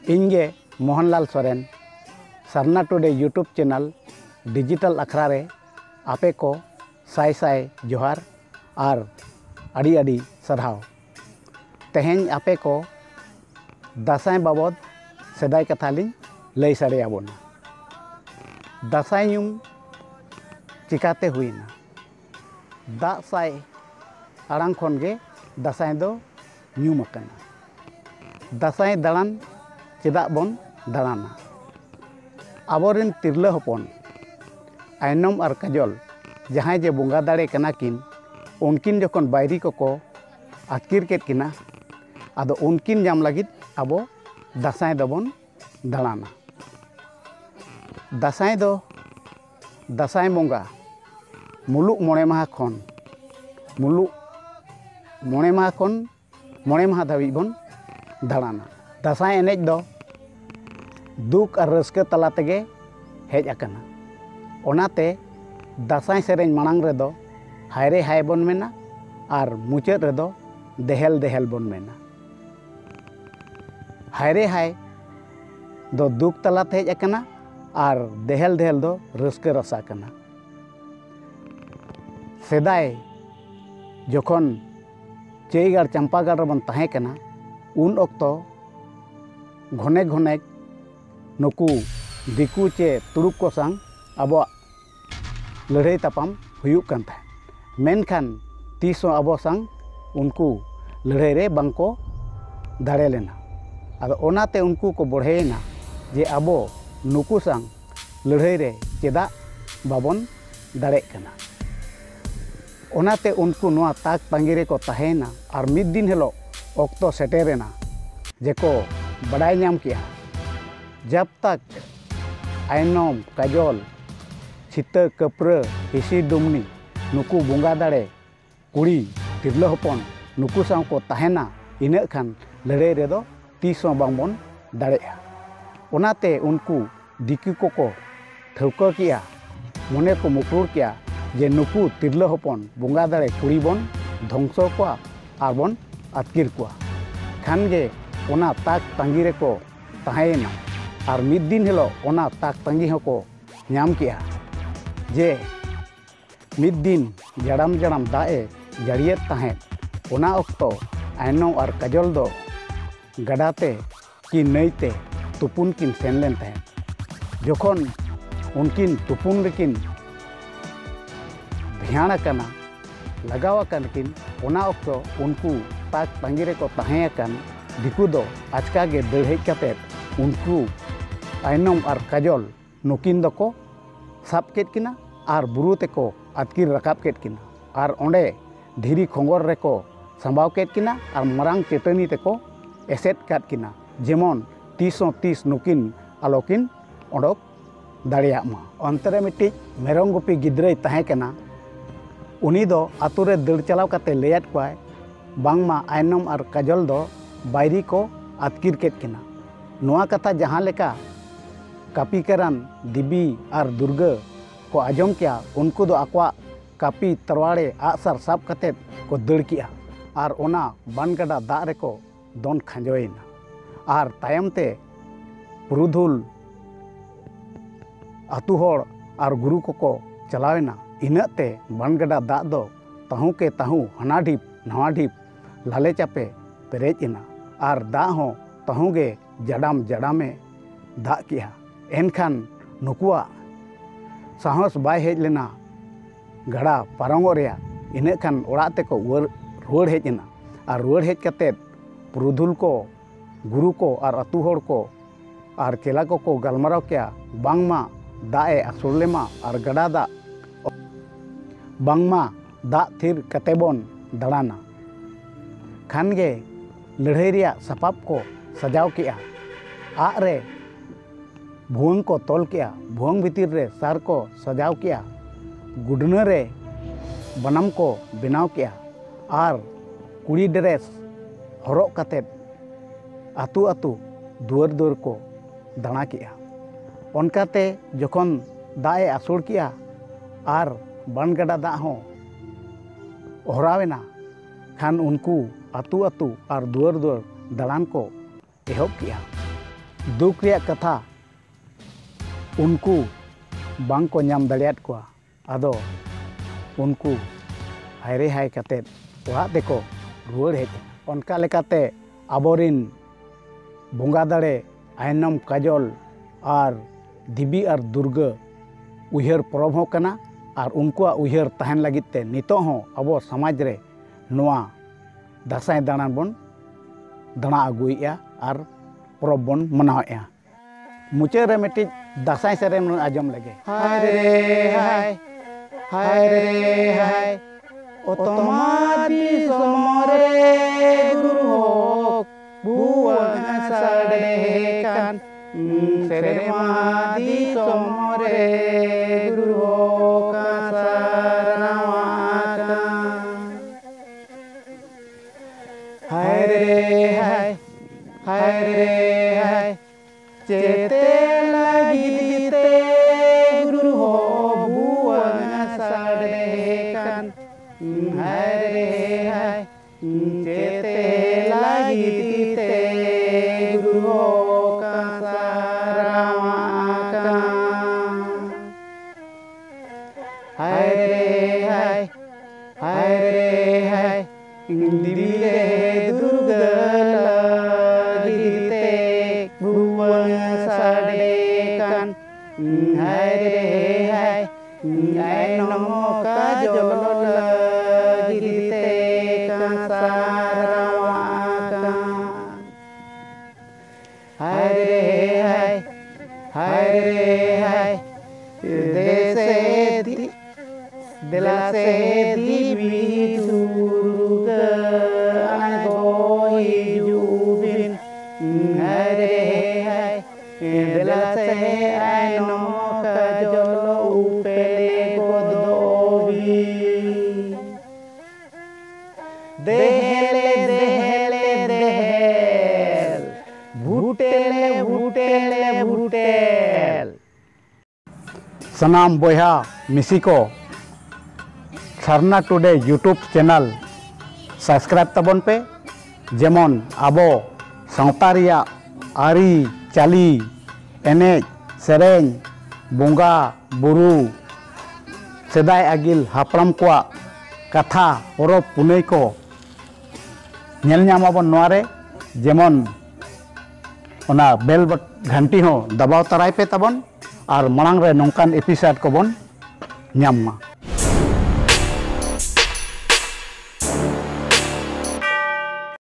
इनगे Mohanlal Soren Sarna today YouTube channel digital Akhra रे आपे को साय साय जोहार और अड़ी अड़ी सराव। तेहें आपे को दासाय बाबद सेदाय कथा लिंग लई साड़े आबोना। दासाय यूम चिकाते हुईना दाग साय आड़ांग खन गे दासाय दो ᱧᱩᱢ आकना। दासाय दाड़ान चेदा बन दाड़ाना। आबोरेन तिरला हपन आयनम और काजल जहाँ जे बोंगा दाड़े कना किन उनकिन जखन बायरी को आतकिर केद किना आदो उनकिन जाम लगित आबो दासाय दबन दाड़ाना। दासाय दो दासाय बोंगा मुलुक मोणे माह खन मुलुक मोणे माह खन मोणे माह धाबी बन दाड़ाना। दासाय एनेज दो दुख और रस्क तला तेगे हेज आकना। ओनाते दासाय सेरेñ मांग रेदो हायरे हाय बन मेना और मुचाद रेदो देहल देहल बन मेना। हायरे हाय दो दुख तला ते हेज आकना और देहल देहल दो रस्क रसा कना। सेदाय जखन चेईगाड़ चंपागाड़ रबन ताहे कना उन ऑक्तो घने घने नुकू दिकू चे तुड़ुक को संग आबो लड़ाई तापाम हुयुक कान ताहे। मेनखान तीसों आबो संग उनको लड़ाई रे बांको दाड़े लेना। आदो ओनाते उनको को बढ़ेना जे आबो नुकू संग लड़ाई रे चेदा बाबन दाड़े कना। ओनाते उनको नोआ ताक तांगिरे को ताहेना और मिद दिन हेलो ऑक्तो सेटेरेना जेको बड़ाई नाम किया जब तक आयनम काजल छिता कपरा हिसी दुमनी नुकू बोंगा दाड़े कुड़ी तिरला हपन नुकू साव को ताहेना इना खान लड़ाई रेदो तीसों बांबन दाड़ेया। ओनाते उनको दिकू को ठौका किया मने को मुकुर किया जे नुकू तिरला हपन बोंगा दाड़े कुड़ी बन ध्वंस कोआ और बन आतकिर कोआ। खान गे ओना ताक तांगिरे को ताहेना और मिद दिन हेलो ओना ताक तांगी हको नाम किया जे मिद दिन जड़ाम जड़ाम दाए जड़ियत ताहे। ओना ऑक्तो आयनो और काजल दो गडाते कि नईते तुपुन किन सेन लेन ताहे। जखन उनकिन तुपुन रेकिन भियाण कना लगाव किन ओना ऑक्तो उनको ताक तांगिरे को ताहे अकन दिकू दो आचका गे दड़ हेज काते उनको आयनम और काजल नुकिन दो को साब केद किना और बुरु तेको आतकिर रकाब केद किना और ओंडे धीरी खोंगर रेको संभाव केद किना और मरांग चेतनी तेको एसेट काद किना जेमन तीसों तीस नुकिन आलोकिन ओडोक दाड़िया मा। अंतरे मिट्टी मेरम गुपी गिद्राय ताहे कना उनी दो आतु रे दड़ चलाव काते लेयात कोय बांगमा आयनम और काजल दो बायरी को आतकिर केद किना। नोआ कथा जहाँ लेका कापी करान देवी और दुर्गा को आजम किया उनको दो आकवा कापी तरवाड़े आगसार साब कते को दड़ किया और ओना बान गड़ा दाग रेको दोन खांजोयना और तायमते पुरुधुल आतु होड़ और गुरु को चलावेना। इनाते बान गड़ा दाग दो ताहू के ताहू हना ढीप नवा ढीप लाले चापे पेरेजना और दाग हो ताहू गे जड़ाम जड़ामे दाग किया। एनखान नुकुआ साहस बाय हेज लेना गड़ा पारंगो रेया इना खान ओड़ाते को रुआड़ हेजना और रुआड़ हेज काते पुरुधुल को गुरु को और अतु होड़ को और चेला को गलमाराव किया बांगमा दाए आसुरलेमा और गड़ा दाग बांगमा दाग थिर कते बन दाड़ाना। खान गे लड़ाई रिया सपाब को सजाव किया आग रे भुवंग को तोल किया भुवंग भीतर रे सार को सजाव किया गुडना रे बनाम को बनाव किया और कुड़ी ड्रेस हरक काते आतु आतु दुआर दुआर को दाड़ा किया। उनकाते जखन दाए आसुड़ किया और बान गड़ा दाग हो हरावेना खान उनको आतु आतु और दुआर दुआर दाड़ान को एहब किया। दुख रिया कथा उनको बांग को नाम दाड़ियात कोआ आदो उनको हायरे हाय कते ओराग तेको रुवाड़ हेज ओनका लेकाते आबोरिन बोंगा दाड़े आयनम काजल और देवी और दुर्गा उयहर परब हो कना और उनकुआ उयहर तहन लगिते नितो हो अबो समाज रे नोआ दासाई दाणान बन दाणा अगुइया और परब बन मनावेया। मुचाद रे मिट्टी दासाई सेरेन आजम लगे हाय रे हाय हाय रे हाय ओ तोमादी सोमरे गुरु हो बुवन साडे कान सेरेमादी सोमरे गुरु हो का सरनावाका हाय रे हाय हाय रे हाय चेते लगिते गुरु हो बुवन साडे कान हाय रे हाय चेते लगिते गुरु हो का सरनावाका हाय रे हाय हाय रे हाय दिले दुर्गा लगिते भुवन साडे कान हाय रे हाय आयनो काजल लगिते का सरनावाका हाय रे हाय हाय रे हाय देसे दिला से देवी दुर्गा आगो हिजुबिन हाय रे हाय दिला से आयनो काजल उपेले गोदोबी देहले देहले देहल भूटेले भूटेले भूटेल सनाम बोया मिसी को Sarna today YouTube channel subscribe तबन पे जेमन आबो सावता रिया आरी चाली एनेज सेरेंग बोंगा बुरु सेदाय आगिल हापड़ाम को कथा परब पुनई को नेल ᱧᱟᱢᱟᱵᱚᱱ नोआरे जेमन ओना बेल घंटी हो दबाव तराय पे तबन और मांग रे नौकान एपिसोड को बन ᱧᱟᱢ मा।